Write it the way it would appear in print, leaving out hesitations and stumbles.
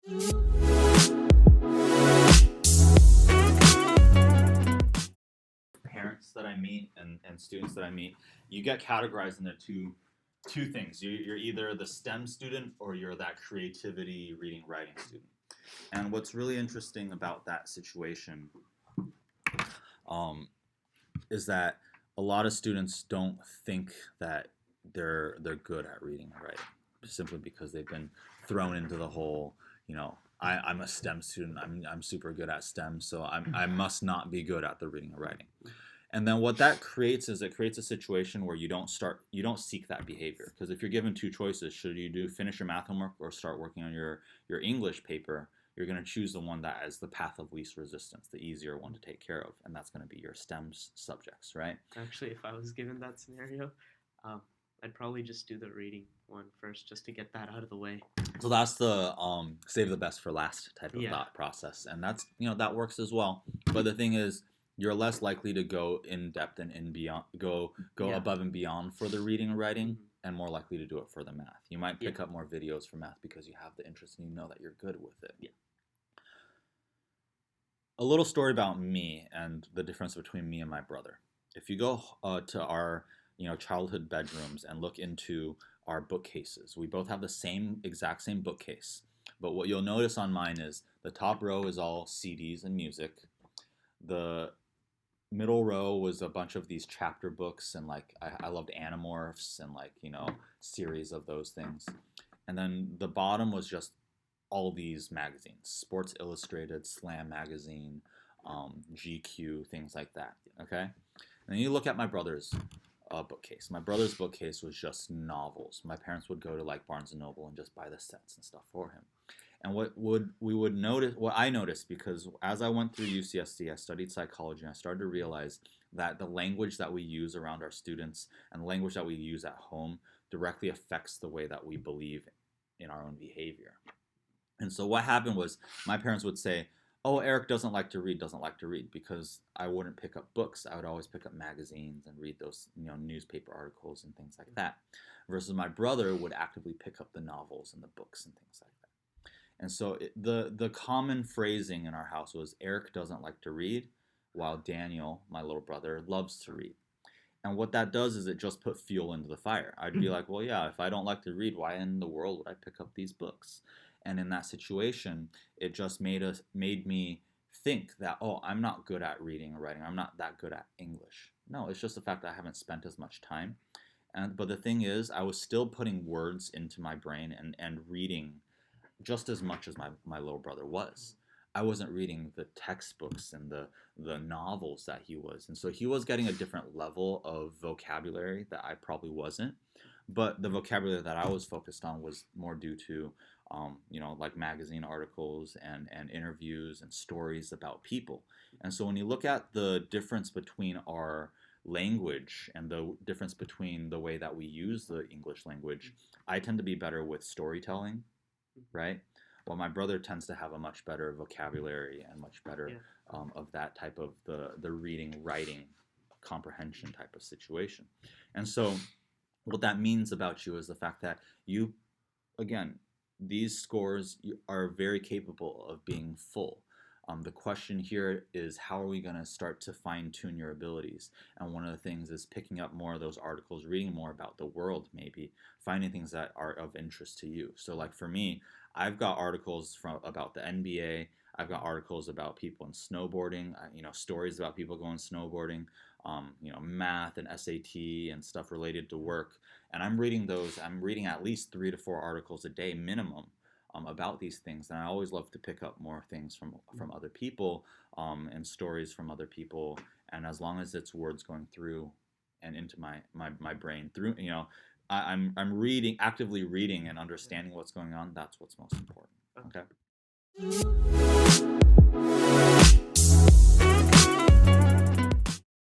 Parents that I meet and students that I meet, you get categorized into two things. You're either the STEM student or you're that creativity reading writing student. And what's really interesting about that situation is that a lot of students don't think that they're good at reading and writing simply because they've been thrown into the whole, I'm a STEM student. I'm super good at STEM, so I must not be good at the reading and writing. And then what that creates is it creates a situation where you don't seek that behavior. Because if you're given two choices, should you finish your math homework or start working on your English paper, you're going to choose the one that is the path of least resistance, the easier one to take care of, and that's going to be your STEM subjects, right? Actually, if I was given that scenario, I'd probably just do the reading one first, just to get that out of the way. So that's the save the best for last type of thought process, and that's that works as well. But the thing is, you're less likely to go in depth and beyond, go above and beyond for the reading and writing, and more likely to do it for the math. You might pick up more videos for math because you have the interest and you know that you're good with it. Yeah. A little story about me and the difference between me and my brother. If you go to our childhood bedrooms and look into our bookcases, we both have the exact same bookcase. But what you'll notice on mine is the top row is all CDs and music. The middle row was a bunch of these chapter books, and I loved Animorphs and series of those things. And then the bottom was just all these magazines: Sports Illustrated, Slam Magazine, GQ, things like that. Okay, and then you look at my brother's bookcase. My brother's bookcase was just novels. My parents would go to Barnes and Noble and just buy the sets and stuff for him. And what I noticed, because as I went through UCSD, I studied psychology, and I started to realize that the language that we use around our students and the language that we use at home directly affects the way that we believe in our own behavior. And so what happened was my parents would say, "Oh, Eric doesn't like to read, because I wouldn't pick up books. I would always pick up magazines and read those newspaper articles and things like that. Versus my brother would actively pick up the novels and the books and things like that. And so the common phrasing in our house was Eric doesn't like to read, while Daniel, my little brother, loves to read. And what that does is it just put fuel into the fire. I'd be like, well, yeah, if I don't like to read, why in the world would I pick up these books? And in that situation, it just made me think that, oh, I'm not good at reading or writing. I'm not that good at English. No, it's just the fact that I haven't spent as much time. But the thing is, I was still putting words into my brain and reading just as much as my little brother was. I wasn't reading the textbooks and the novels that he was. And so he was getting a different level of vocabulary that I probably wasn't. But the vocabulary that I was focused on was more due to, magazine articles and interviews and stories about people. And so when you look at the difference between our language and the difference between the way that we use the English language, I tend to be better with storytelling, right? Well, my brother tends to have a much better vocabulary and much better of that type of the reading, writing, comprehension type of situation. And so what that means about you is the fact that you, again, these scores are very capable of being full. The question here is, how are we going to start to fine-tune your abilities? And one of the things is picking up more of those articles, reading more about the world, maybe finding things that are of interest to you. So like for me, I've got articles about the NBA. I've got articles about people in snowboarding, stories about people going snowboarding, math and SAT and stuff related to work. And I'm reading those. I'm reading at least 3 to 4 articles a day minimum about these things. And I always love to pick up more things from other people and stories from other people. And as long as it's words going through and into my brain through, I'm actively reading and understanding what's going on. That's what's most important. Okay.